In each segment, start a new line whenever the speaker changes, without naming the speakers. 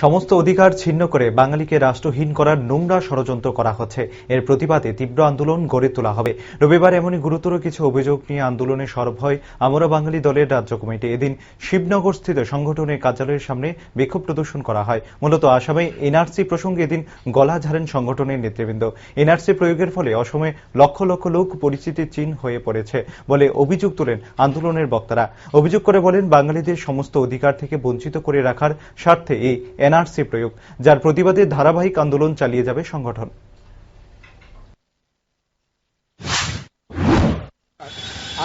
সমস্ত অধিকার ছিন্ন করে বাঙালিকে রাষ্ট্রহীন করার নোংরা ষড়যন্ত্র করা হচ্ছে। এর প্রতিবাদে তীব্র আন্দোলন গড়ে তোলা হবে। রবিবার এমনই গুরুতর কিছু অভিযোগ নিয়ে আন্দোলনে সরব হয় আমরা বাঙালি দলের রাজ্য কমিটি। এদিন শিবনগরস্থিত সংগঠনের কার্যালয়ের সামনে বিক্ষোভ প্রদর্শন করা হয়। মূলত আসামে এনআরসি প্রসঙ্গে এদিন গলা ঝাড়েন সংগঠনের নেতৃবৃন্দ। এনআরসি প্রয়োগের ফলে অসমে লক্ষ লক্ষ লোক পরিচিতির চিহ্ন হয়ে পড়েছে বলে অভিযোগ তোলেন আন্দোলনের বক্তারা। অভিযোগ করে বলেন, বাঙালিদের সমস্ত অধিকার থেকে বঞ্চিত করে রাখার স্বার্থে এই এনআরসি প্রয়োগ, যার প্রতিবাদে ধারাবাহিক আন্দোলন চালিয়ে যাবে সংগঠন।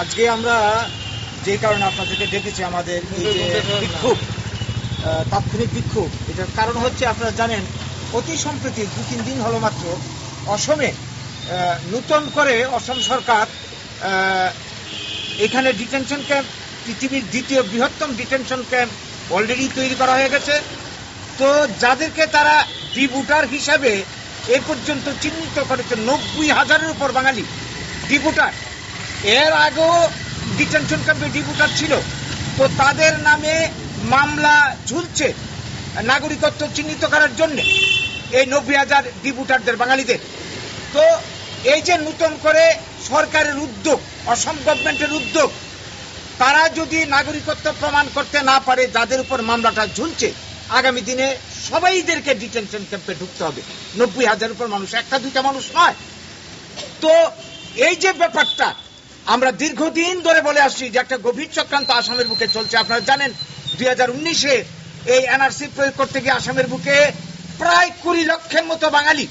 আজকে আমরা যে কারণে আপনাদেরকে ডেকেছি, আমাদের এই যে বিক্ষোভ, তাৎক্ষণিক বিক্ষোভ, এটার কারণ হচ্ছে আপনারা জানেন অতি সম্প্রতি 2-3 দিন হলো মাত্র অসমে নতুন করে অসম সরকার এখানে ডিটেনশন ক্যাম্প, পৃথিবীর দ্বিতীয় বৃহত্তম ডিটেনশন ক্যাম্প অলরেডি তৈরি করা হয়ে গেছে। তো যাদেরকে তারা ডিপুটার হিসাবে এ পর্যন্ত চিহ্নিত করেছে 90,000-এর উপর বাঙালি ডিপুটার। এর আগেও ডিটেনশন ক্যাম্পে ডিপুটার ছিল, তো তাদের নামে মামলা ঝুলছে নাগরিকত্ব চিহ্নিত করার জন্য এই 90,000 ডিপুটারদের বাঙালিদের। তো এই যে নতুন করে সরকারের উদ্যোগ, অসম গভর্নমেন্টের উদ্যোগ, তারা যদি নাগরিকত্ব প্রমাণ করতে না পারে, যাদের উপর মামলাটা ঝুলছে, আগামী দিনে সবাইদেরকে ডিটেনশন ক্যাম্পে ঢুকতে হবে। 90,000 উপর মানুষ, একটা দুইটা মানুষ নয়। তো এই যে ব্যাপারটা আমরা দীর্ঘদিন ধরে বলে আসছি যে একটা গভীর চক্রান্ত আসামের বুকে চলছে। আপনারা জানেন 2019-এ এই এনআরসি প্রয়োগ করতে গিয়ে আসামের বুকে প্রায় 20 লক্ষের মতো বাঙালি,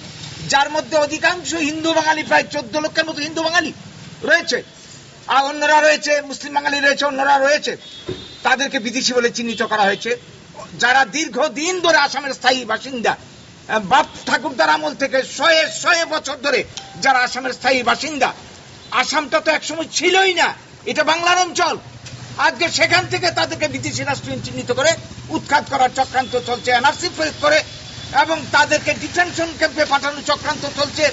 যার মধ্যে অধিকাংশ হিন্দু বাঙালি, প্রায় 14 লক্ষের মতো হিন্দু বাঙালি রয়েছে, আর অন্যরা রয়েছে, মুসলিম বাঙালি রয়েছে, অন্যরা রয়েছে, তাদেরকে বিদেশি বলে চিহ্নিত করা হয়েছে। যারা দীর্ঘদিন ধরে আসামের স্থায়ী বাসিন্দা, বাপ ঠাকুরদার আমল থেকে শয়ে বছর ধরে যারা আসামের স্থায়ী বাসিন্দা। আসামটা তো একসময় ছিলই না, এটা বাংলার অঞ্চল। আজকে সেখান থেকে তাদেরকে বিদেশি রাষ্ট্রহীন চিহ্নিত করে উৎখাত করার চক্রান্ত চলছে এনআরসি প্রয়োগ করে, এবং তাদেরকে ডিটেনশন ক্যাম্পে পাঠানোর চক্রান্ত চলছে।